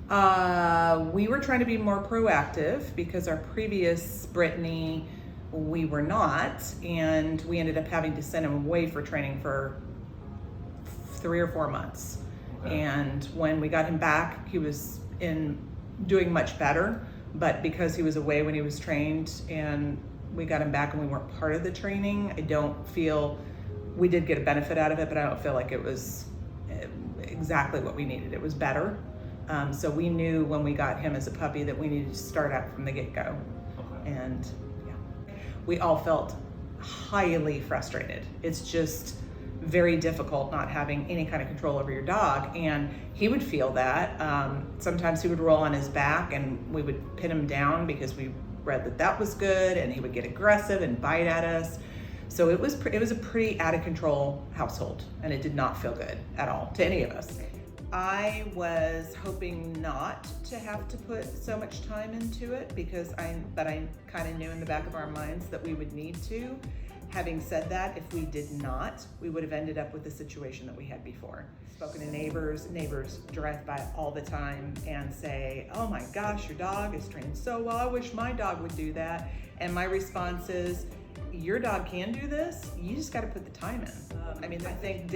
We were trying to be more proactive because our previous Brittany, we were not, and we ended up having to send him away for training for 3 or 4 months. Okay. And when we got him back, he was doing much better, but because he was away when he was trained and we got him back and we weren't part of the training, I don't feel, we did get a benefit out of it, but I don't feel like it was exactly what we needed. It was better. So we knew when we got him as a puppy that we needed to start out from the get-go. Okay. And yeah, we all felt highly frustrated. It's just very difficult not having any kind of control over your dog, and he would feel that. Sometimes he would roll on his back and we would pin him down because we read that that was good, and he would get aggressive and bite at us. So it was a pretty out of control household, and it did not feel good at all to any of us. I was hoping not to have to put so much time into it because I kind of knew in the back of our minds that we would need to. Having said that, if we did not, we would have ended up with the situation that we had before. Spoken to neighbors drive by all the time and say, "Oh my gosh, your dog is trained so well. I wish my dog would do that." And my response is, your dog can do this, you just got to put the time in. I think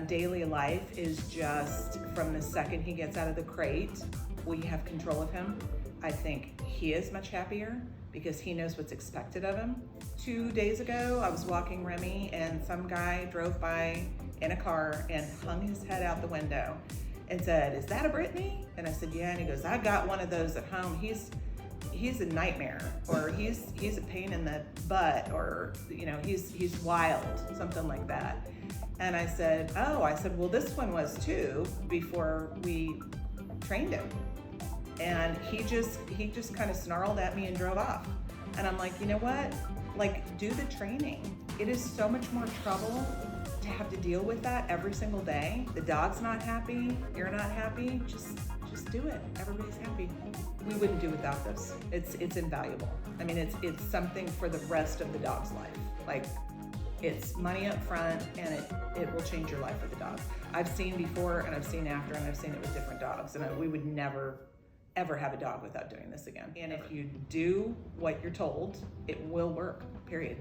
daily life is just from the second he gets out of the crate, we have control of him. I think he is much happier because he knows what's expected of him. 2 days ago, I was walking Remy and some guy drove by in a car and hung his head out the window and said, "Is that a Brittany?" And I said, "Yeah." And he goes, "I got one of those at home. He's a nightmare," or he's a pain in the butt, or he's wild, something like that. And I said, well, this one was too before we trained him. And he just kind of snarled at me and drove off. And I'm like, you know what? Like, do the training. It is so much more trouble to have to deal with that every single day. The dog's not happy, you're not happy, just do it. Everybody's happy. We wouldn't do without this. It's invaluable. It's something for the rest of the dog's life. Like, it's money up front, and it will change your life with the dog. I've seen before and I've seen after, and I've seen it with different dogs, and we would never ever have a dog without doing this again. And if you do what you're told, it will work, period.